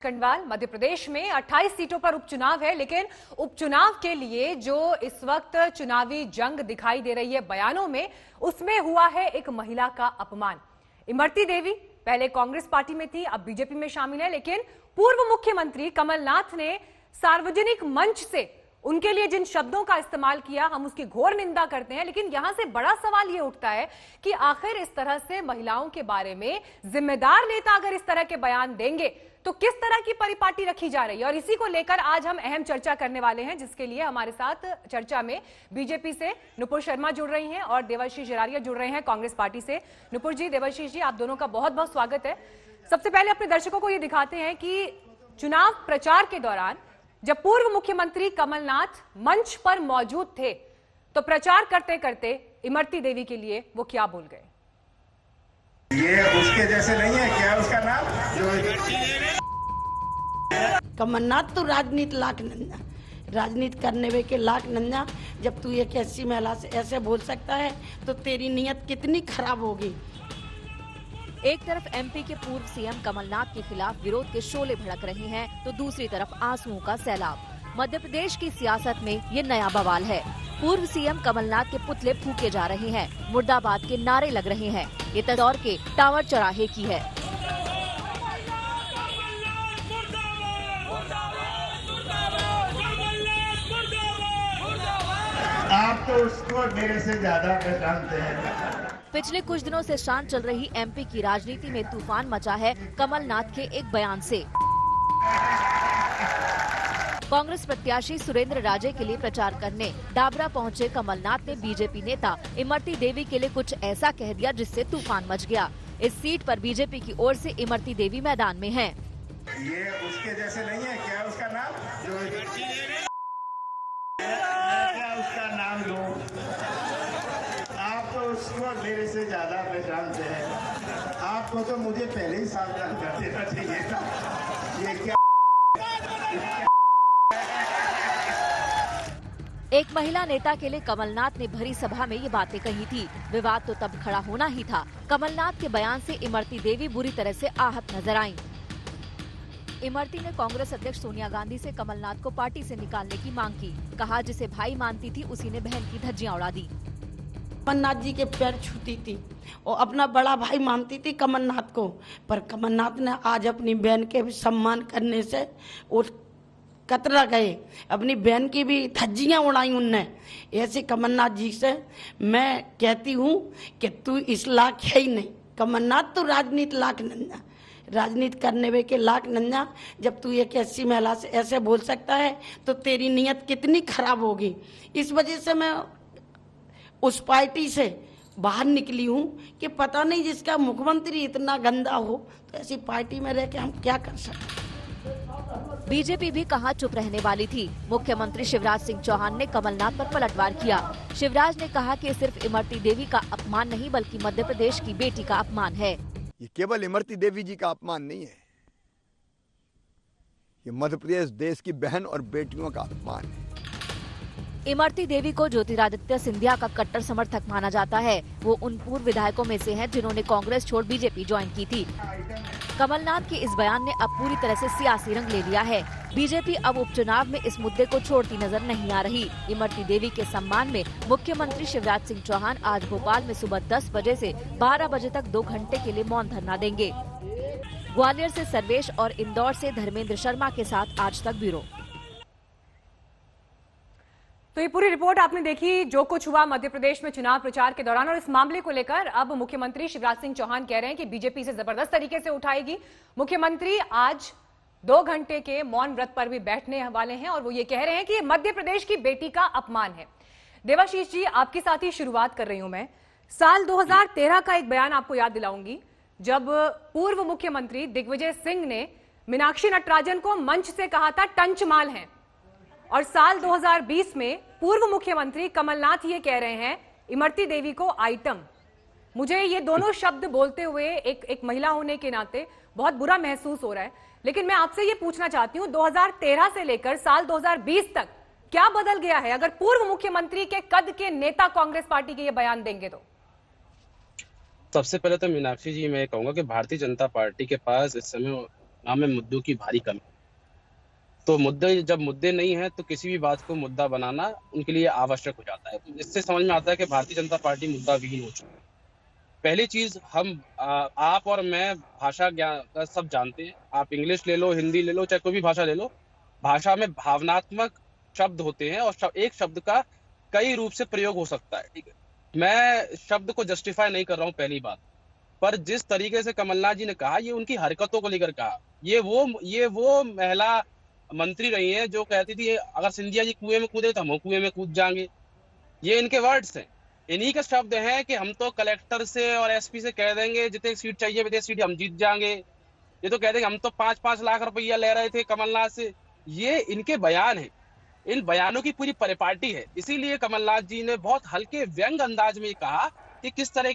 खंडवाल मध्य प्रदेश में 28 सीटों पर उपचुनाव है, लेकिन उपचुनाव के लिए जो इस वक्त चुनावी जंग दिखाई दे रही है बयानों में, उसमें हुआ है एक महिला का अपमान। इमरती देवी पहले कांग्रेस पार्टी में थी, अब बीजेपी में शामिल है, लेकिन पूर्व मुख्यमंत्री कमलनाथ ने सार्वजनिक मंच से उनके लिए जिन शब्दों का इस्तेमाल किया, हम उसकी घोर निंदा करते हैं। लेकिन यहां से बड़ा सवाल यह उठता है कि आखिर इस तरह से महिलाओं के बारे में जिम्मेदार नेता अगर इस तरह के बयान देंगे तो किस तरह की परिपाटी रखी जा रही है। और इसी को लेकर आज हम अहम चर्चा करने वाले हैं, जिसके लिए हमारे साथ चर्चा में बीजेपी से नुपुर शर्मा जुड़ रही हैं और देवाशीष जरारिया जुड़ रहे हैं कांग्रेस पार्टी से। नुपुर जी, देवाशीष जी, आप दोनों का बहुत बहुत स्वागत है। सबसे पहले अपने दर्शकों को ये दिखाते हैं कि चुनाव प्रचार के दौरान जब पूर्व मुख्यमंत्री कमलनाथ मंच पर मौजूद थे तो प्रचार करते करते इमरती देवी के लिए वो क्या बोल गए। ये उसके जैसे नहीं है, क्या है उसका नाम जो कमलनाथ तो राजनीति लाख नंदा, राजनीति करने वे के लाख नंदा। जब तू एक ऐसी महिला से ऐसे बोल सकता है तो तेरी नीयत कितनी खराब होगी। एक तरफ एमपी के पूर्व सीएम कमलनाथ के खिलाफ विरोध के शोले भड़क रहे हैं तो दूसरी तरफ आंसुओं का सैलाब। मध्य प्रदेश की सियासत में ये नया बवाल है। पूर्व सीएम कमलनाथ के पुतले फूके जा रहे हैं, मुर्दाबाद के नारे लग रहे हैं। ये तदौर के टावर चौराहे की है। आप तो उसको मेरे से ज्यादा पहचानते हैं। पिछले कुछ दिनों से शांत चल रही एमपी की राजनीति में तूफान मचा है कमलनाथ के एक बयान से। कांग्रेस प्रत्याशी सुरेंद्र राजे के लिए प्रचार करने डाबरा पहुंचे कमलनाथ ने बीजेपी नेता इमरती देवी के लिए कुछ ऐसा कह दिया जिससे तूफान मच गया। इस सीट पर बीजेपी की ओर से इमरती देवी मैदान में हैं। ये उसके जैसे नहीं है, क्या है उसका नाम जो क्या उसका नाम लो, आप तो उसको मेरे से ज्यादा पहचानते हैं। आपको तो मुझे पहले ही सावधान कर देना चाहिए था। ये क्या एक महिला नेता के लिए कमलनाथ ने भरी सभा में ये बातें कही थी। विवाद तो तब खड़ा होना ही था। कमलनाथ के बयान से इमरती देवी बुरी तरह से आहत नजर आईं। इमरती ने कांग्रेस अध्यक्ष सोनिया गांधी से कमलनाथ को पार्टी से निकालने की मांग की। कहा जिसे भाई मानती थी उसी ने बहन की धज्जियां उड़ा दी। कमलनाथ जी के पैर छूती थी और अपना बड़ा भाई मानती थी कमलनाथ को, पर कमलनाथ ने आज अपनी बहन के सम्मान करने से और कतरा गए, अपनी बहन की भी धज्जियां उड़ाई उनने। ऐसे कमलनाथ जी से मैं कहती हूँ कि तू इस लाख है ही नहीं। कमलनाथ तो राजनीति लाख नंदा, राजनीति करने वे के लाख नंदा। जब तू एक ऐसी महिला से ऐसे बोल सकता है तो तेरी नीयत कितनी खराब होगी। इस वजह से मैं उस पार्टी से बाहर निकली हूँ कि पता नहीं जिसका मुख्यमंत्री इतना गंदा हो तो ऐसी पार्टी में रह के हम क्या कर सकते। बीजेपी भी कहां चुप रहने वाली थी। मुख्यमंत्री शिवराज सिंह चौहान ने कमलनाथ पर पलटवार किया। शिवराज ने कहा कि सिर्फ इमरती देवी का अपमान नहीं बल्कि मध्य प्रदेश की बेटी का अपमान है। ये केवल इमरती देवी जी का अपमान नहीं है, ये मध्य प्रदेश देश की बहन और बेटियों का अपमान है। इमरती देवी को ज्योतिरादित्य सिंधिया का कट्टर समर्थक माना जाता है। वो उन पूर्व विधायकों में से हैं जिन्होंने कांग्रेस छोड़ बीजेपी ज्वाइन की थी। कमलनाथ के इस बयान ने अब पूरी तरह से सियासी रंग ले लिया है। बीजेपी अब उपचुनाव में इस मुद्दे को छोड़ती नजर नहीं आ रही। इमरती देवी के सम्मान में मुख्यमंत्री शिवराज सिंह चौहान आज भोपाल में सुबह 10 बजे से 12 बजे तक 2 घंटे के लिए मौन धरना देंगे। ग्वालियर से सर्वेश और इंदौर से धर्मेंद्र शर्मा के साथ आज तक ब्यूरो। तो ये पूरी रिपोर्ट आपने देखी, जो कुछ हुआ मध्य प्रदेश में चुनाव प्रचार के दौरान। और इस मामले को लेकर अब मुख्यमंत्री शिवराज सिंह चौहान कह रहे हैं कि बीजेपी से जबरदस्त तरीके से उठाएगी। मुख्यमंत्री आज 2 घंटे के मौन व्रत पर भी बैठने वाले हैं और वो ये कह रहे हैं कि ये मध्य प्रदेश की बेटी का अपमान है। देवाशीष जी, आपके साथ ही शुरुआत कर रही हूं मैं। साल 2013 का एक बयान आपको याद दिलाऊंगी, जब पूर्व मुख्यमंत्री दिग्विजय सिंह ने मीनाक्षी नटराजन को मंच से कहा था टंच माल है। और साल 2020 में पूर्व मुख्यमंत्री कमलनाथ ये कह रहे हैं इमरती देवी को आइटम। मुझे ये दोनों शब्द बोलते हुए एक महिला होने के नाते बहुत बुरा महसूस हो रहा है। लेकिन मैं आपसे ये पूछना चाहती हूँ, 2013 से लेकर साल 2020 तक क्या बदल गया है अगर पूर्व मुख्यमंत्री के कद के नेता कांग्रेस पार्टी के ये बयान देंगे तो? सबसे पहले तो मीनाक्षी जी मैं कहूंगा कि भारतीय जनता पार्टी के पास इस समय में मुद्दों की भारी कमी। तो मुद्दे जब मुद्दे नहीं है तो किसी भी बात को मुद्दा बनाना उनके लिए आवश्यक हो जाता है। तो इससे समझ में आता है कि भारतीय जनता पार्टी मुद्दा विहीन हो चुकी है। पहली चीज, आप और मैं भाषा ज्ञान का सब जानते हैं। आप इंग्लिश ले लो, हिंदी ले लो, चाहे कोई भी भाषा ले लो, भाषा में भावनात्मक शब्द होते हैं और एक शब्द का कई रूप से प्रयोग हो सकता है। ठीक है, मैं शब्द को जस्टिफाई नहीं कर रहा हूँ पहली बात, पर जिस तरीके से कमलनाथ जी ने कहा, ये उनकी हरकतों को लेकर कहा। ये वो महिला मंत्री रही है जो कहती थी अगर सिंधिया जी कुएं में कूदे तो हम कुएं में कूद जाएंगे। ये इनके वर्ड्स हैं, इन्हीं के शब्द हैं कि हम तो कलेक्टर से और एसपी से कह देंगे जितने सीट चाहिए विदेश सीट हम जीत जाएंगे। ये तो कह देंगे हम तो 5-5 लाख रुपया ले रहे थे कमलनाथ से। ये इनके बयान है, इन बयानों की पूरी परिपाटी है। इसीलिए कमलनाथ जी ने बहुत हल्के व्यंग अंदाज में कहा कि किस तरह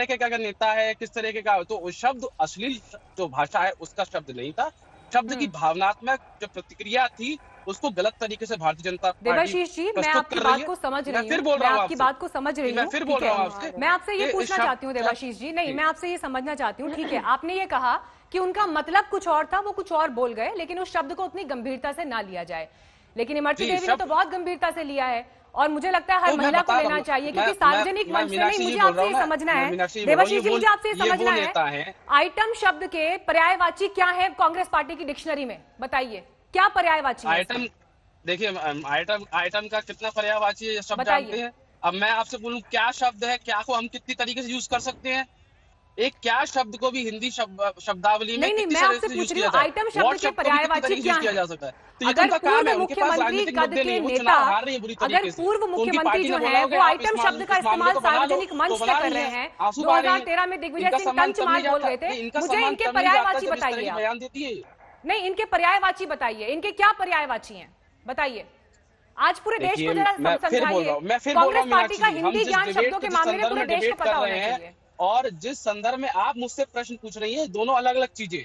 के क्या नेता है, किस तरह के क्या। तो उस शब्द अश्लील जो भाषा है उसका शब्द नहीं था, शब्द की भावनात्मक जो प्रतिक्रिया थी उसको गलत तरीके से भारतीय जनता पार्टी देवाशीष जी, मैं आपकी बात को समझ रही हूँ, मैं आपकी बात को समझ रही हूँ, फिर बोल रहा हूँ आपसे। मैं आपसे ये पूछना चाहती हूँ देवाशीष जी, नहीं मैं आपसे ये समझना चाहती हूँ। ठीक है, आपने ये कहा कि उनका मतलब कुछ और था, वो कुछ और बोल गए, लेकिन उस शब्द को उतनी गंभीरता से ना लिया जाए। लेकिन इमरती देवी ने तो बहुत गंभीरता से लिया है और मुझे लगता है हर महिला को लेना चाहिए, क्योंकि सार्वजनिक मंच से नहीं। मुझे आपसे ये समझना है देवाशीष जी, मुझे आपसे ये समझना है आइटम शब्द के पर्यायवाची क्या है कांग्रेस पार्टी की डिक्शनरी में, बताइए क्या पर्यायवाची है? आइटम देखिए, आइटम का कितना पर्यायवाची है शब्द जानते हैं? अब मैं आपसे बोलूं क्या शब्द है, क्या को हम कितनी तरीके से यूज कर सकते हैं। एक क्या शब्द को भी हिंदी शब्दावली में नहीं, मैं आपसे पूछ रही हूँ आइटम शब्द के पर्यायवाची क्या है? जा सकता है। तो अगर पूर्व मुख्यमंत्री पद के नेता, अगर पूर्व मुख्यमंत्री जो है वो आइटम शब्द का इस्तेमाल सार्वजनिक मंच पे कर रहे हैं, 2013 में दिग्विजय सिंह कंचमाल बोल रहे थे, मुझे इनके पर्यायवाची बताइए। नहीं, इनके पर्यायवाची बताइए, इनके क्या पर्यायवाची हैं बताइए। आज पूरे देश को जरा समझाइए, कांग्रेस पार्टी का हिंदी ज्ञान शब्दों के मामले में पूरे देश को पता होना चाहिए। और जिस संदर्भ में आप मुझसे प्रश्न पूछ रही हैं, दोनों अलग अलग चीजें,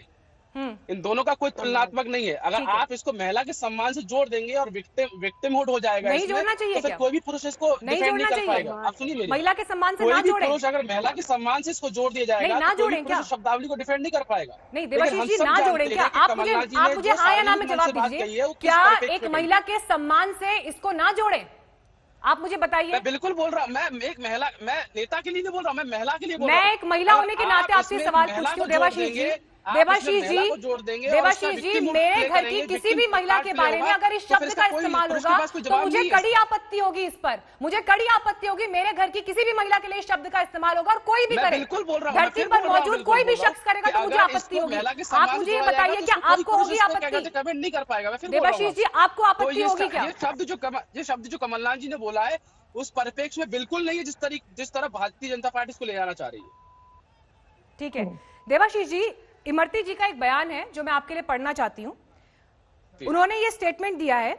इन दोनों का कोई तुलनात्मक नहीं है। अगर आप इसको महिला के सम्मान से जोड़ देंगे और विक्टिमहुड हो जाएगा, नहीं जोड़ना चाहिए तो कोई भी पुरुष इसको डिफेंड नहीं कर पाएगा। आप सुनिए मेरी, महिला के सम्मान से ना जोड़ें। पुरुष अगर महिला के सम्मान से इसको जोड़ दिया जाएगा, ना जोड़ें क्या? शब्दावली को डिफेंड नहीं कर पाएगा। नहीं देवाशीष जी, ना जोड़ें क्या? आप मुझे हाँ या ना में जवाब दीजिए, क्या एक महिला के सम्मान से इसको ना जोड़ें? आप मुझे बताइए। मैं बिल्कुल बोल रहा हूँ, मैं नेता के लिए नहीं बोल रहा हूँ, मैं महिला के लिए बोल रहा हूँ। मैं एक महिला होने के नाते आपसे सवाल पूछती हूँ देवाशीष जी, मेरे घर की किसी भी महिला के बारे में अगर इस शब्द का इस्तेमाल होगा तो मुझे कड़ी आपत्ति होगी। इस पर मुझे कड़ी आपत्ति होगी। मेरे घर की किसी भी महिला के लिए इस शब्द का इस्तेमाल होगा और कोई भी करे, धरती पर मौजूद कोई भी शख्स करेगा तो मुझे आपत्ति होगी। आप मुझे ये बताइए, क्या आपको होगी आपत्ति? कमेंट नहीं कर पाएगा। देवाशीष जी, आपको आपत्ति होगी क्या? ये शब्द जो कमलनाथ जी ने बोला है उस परिप्रेक्ष्य में बिल्कुल नहीं है जिस तरह भारतीय जनता पार्टी इसको ले जाना चाह रही है। ठीक है देवाशीष जी, इमरती जी का एक बयान है जो मैं आपके लिए पढ़ना चाहती हूं। उन्होंने ये स्टेटमेंट दिया है,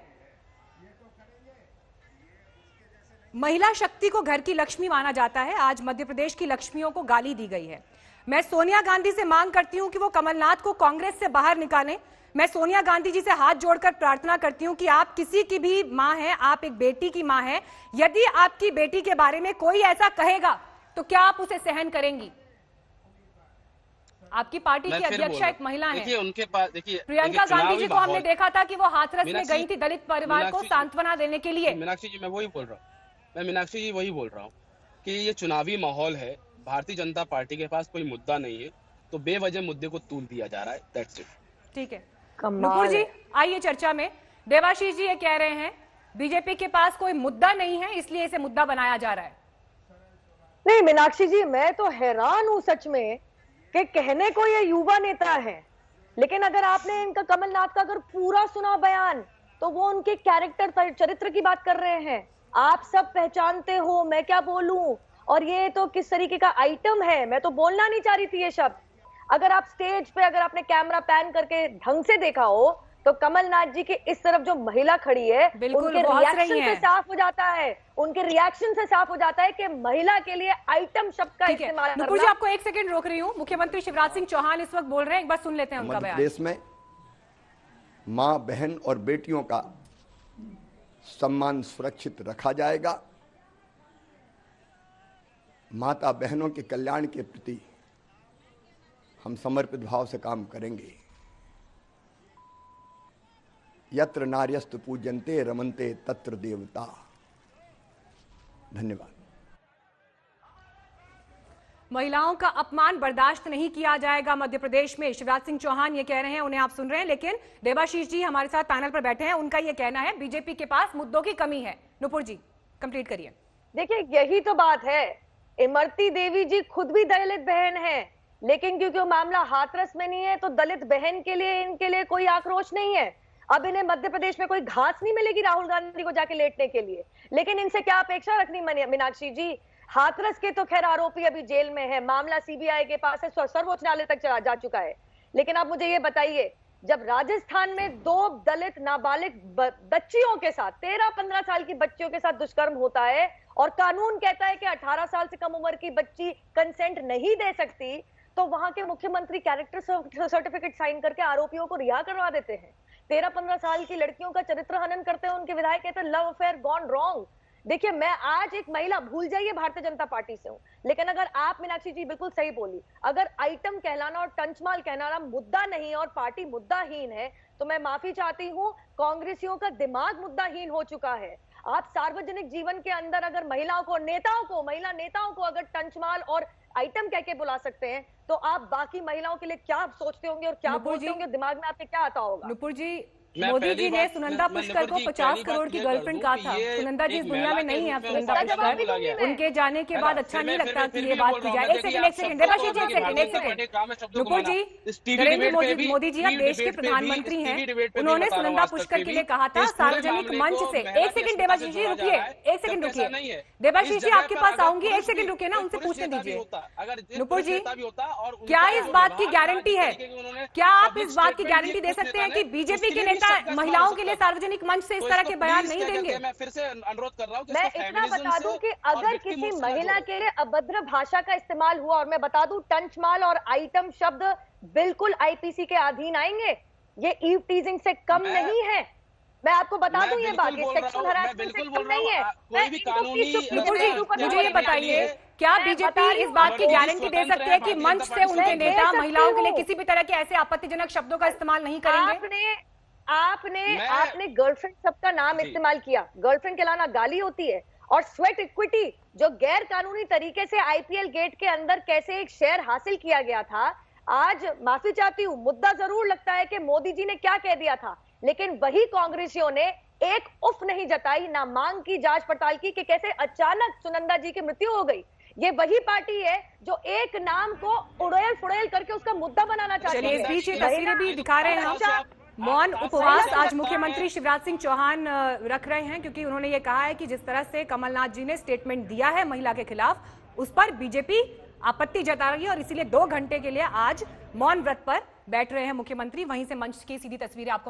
महिला शक्ति को घर की लक्ष्मी माना जाता है। आज मध्य प्रदेश की लक्ष्मियों को गाली दी गई है। मैं सोनिया गांधी से मांग करती हूं कि वो कमलनाथ को कांग्रेस से बाहर निकालें। मैं सोनिया गांधी जी से हाथ जोड़कर प्रार्थना करती हूं कि आप किसी की भी मां हैं, आप एक बेटी की मां हैं। यदि आपकी बेटी के बारे में कोई ऐसा कहेगा तो क्या आप उसे सहन करेंगी? आपकी पार्टी की अध्यक्ष एक महिला है। देखिए उनके पास, देखिए प्रियंका गांधी जी को हमने देखा था कि वो हाथरस में गई थी दलित परिवार को सांत्वना देने के लिए। मीनाक्षी जी, मैं वही बोल रहा हूँ कि ये चुनावी माहौल है, भारतीय जनता पार्टी के पास कोई मुद्दा नहीं है, तो बेवजह मुद्दे को तूल दिया जा रहा है। That's it. ठीक है नुपुर जी, आइए चर्चा में। देवाशीष जी ये कह रहे हैं बीजेपी के पास कोई मुद्दा नहीं है इसलिए इसे मुद्दा बनाया जा रहा है। नहीं मीनाक्षी जी, मैं तो हैरान हूं सच में कि कहने को ये युवा नेता है, लेकिन अगर आपने इनका कमलनाथ का अगर पूरा सुना बयान तो वो उनके कैरेक्टर चरित्र की बात कर रहे हैं। आप सब पहचानते हो, मैं क्या बोलूं। और ये तो किस तरीके का आइटम है, मैं तो बोलना नहीं चाह रही थी ये शब्द। अगर आप स्टेज पे अगर आपने कैमरा पैन करके ढंग से देखा हो तो कमलनाथ जी के इस तरफ जो महिला खड़ी है उनके रिएक्शन से साफ हो जाता है, उनके रिएक्शन से साफ हो जाता है कि महिला के लिए आइटम शब्द का इस्तेमाल करना। नुपुर जी, आपको एक सेकंड रोक रही हूँ। मुख्यमंत्री शिवराज सिंह चौहान इस वक्त बोल रहे हैं, एक बार सुन लेते हैं उनका बयान। देश में मां, बहन और बेटियों का सम्मान सुरक्षित रखा जाएगा। माता बहनों के कल्याण के प्रति हम समर्पित भाव से काम करेंगे। यत्र नार्यस्तु पूज्यन्ते रमन्ते तत्र देवता। धन्यवाद। महिलाओं का अपमान बर्दाश्त नहीं किया जाएगा मध्य प्रदेश में, शिवराज सिंह चौहान ये कह रहे हैं, उन्हें आप सुन रहे हैं। लेकिन देबाशीष जी हमारे साथ पैनल पर बैठे हैं, उनका ये कहना है बीजेपी के पास मुद्दों की कमी है। नुपुर जी कंप्लीट करिए। देखिए यही तो बात है, इमरती देवी जी खुद भी दलित बहन है, लेकिन क्योंकि वो मामला हाथरस में नहीं है तो दलित बहन के लिए इनके लिए कोई आक्रोश नहीं है। अब इन्हें मध्य प्रदेश में कोई घास नहीं मिलेगी राहुल गांधी को जाके लेटने के लिए, लेकिन इनसे क्या अपेक्षा रखनी मीनाक्षी जी? हाथरस के तो खैर आरोपी अभी जेल में है, मामला सीबीआई के पास है, सर्वोच्च न्यायालय तक जा चुका है। लेकिन आप मुझे ये बताइए, जब राजस्थान में 2 दलित नाबालिग बच्चियों के साथ 13-15 साल की बच्चियों के साथ दुष्कर्म होता है और कानून कहता है कि 18 साल से कम उम्र की बच्ची कंसेंट नहीं दे सकती, तो वहां के मुख्यमंत्री कैरेक्टर सर्टिफिकेट साइन करके आरोपियों को रिहा करवा देते हैं। 13-15 साल की लड़कियों का चरित्र हनन करते हैं उनके विधायक, कहते हैं लव अफेयर गॉन रॉन्ग। देखिए मैं आज एक महिला, भूल जाइए भारतीय जनता पार्टी से हूं, लेकिन अगर आप मीनाक्षी जी बिल्कुल सही बोली, अगर आइटम कहलाना और टंचमाल कहलाना मुद्दा नहीं और पार्टी मुद्दाहीन है, तो मैं माफी चाहती हूं, कांग्रेसियों का दिमाग मुद्दाहीन हो चुका है। आप सार्वजनिक जीवन के अंदर अगर महिला नेताओं को अगर टंचमाल और आइटम कह के बुला सकते हैं, तो आप बाकी महिलाओं के लिए क्या सोचते होंगे और क्या बोलते होंगे, दिमाग में आपके क्या आता होगा? नुपुर जी, मोदी जी ने सुनंदा पुष्कर को 50 करोड़ की गर्लफ्रेंड कहा था। सुनंदा जी इस दुनिया में नहीं है, आप सुनंदा पुष्कर, उनके जाने के बाद अच्छा नहीं लगता कि ये बात की जाए। एक सेकंड देबाशीष जी, एक सेकंड। नुपुर जी, नरेंद्र मोदी जी अब देश के प्रधानमंत्री हैं, उन्होंने सुनंदा पुष्कर के लिए कहा था सार्वजनिक मंच से। एक सेकंड देबाशीष जी रुकिए, एक सेकंड रुकिए। देबाशीष जी आपके पास आऊंगी, एक सेकंड रुकिए ना, उनसे पूछने दीजिए। नुपुर जी, क्या इस बात की गारंटी है, क्या आप इस बात की गारंटी दे सकते हैं कि बीजेपी के नेता महिलाओं के लिए सार्वजनिक मंच से इस तरह के बयान नहीं देंगे? मैं फिर से अनुरोध कर रहा हूं, मैं इतना बता दूं कि अगर किसी महिला के लिए अभद्र भाषा का इस्तेमाल हुआ, और मैं बता दूं टंचमाल और आइटम शब्द बिल्कुल आईपीसी के अधीन आएंगे, ये ईव टीजिंग से कम नहीं है। मैं आपको बता दूं ये बात, ये सेक्सुअल हरासमेंट से कम नहीं है। मुझे ये बताइए, क्या बीजेपी इस बात की गारंटी दे सकते हैं कि मंच से उनके नेता महिलाओं के लिए किसी भी तरह के ऐसे आपत्तिजनक शब्दों का इस्तेमाल नहीं करेंगे? आपने गर्लफ्रेंड शब्द का नाम इस्तेमाल किया, गर्लफ्रेंड के अलावा गाली होती है। और स्वेट इक्विटी जो गैर कानूनी तरीके से आईपीएल गेट के अंदर कैसे एक शेयर हासिल किया गया था, आज माफी चाहती हूँ, मुद्दा जरूर लगता है कि मोदी जी ने क्या कह दिया था, लेकिन वही कांग्रेसियों ने एक उफ नहीं जताई, ना मांग की जांच पड़ताल की कि कैसे अचानक सुनंदा जी की मृत्यु हो गई। ये वही पार्टी है जो एक नाम को उड़ेल फुड़ेल करके उसका मुद्दा बनाना चाहती है। इस बीच ये तस्वीरें भी दिखा रहे हैं हम। मौन उपवास आज मुख्यमंत्री शिवराज सिंह चौहान रख रहे हैं, क्योंकि उन्होंने ये कहा है कि जिस तरह से कमलनाथ जी ने स्टेटमेंट दिया है महिला के खिलाफ, उस पर बीजेपी आपत्ति जता रही है और इसीलिए 2 घंटे के लिए आज मौन व्रत पर बैठ रहे हैं मुख्यमंत्री। वहीं से मंच की सीधी तस्वीरें आपको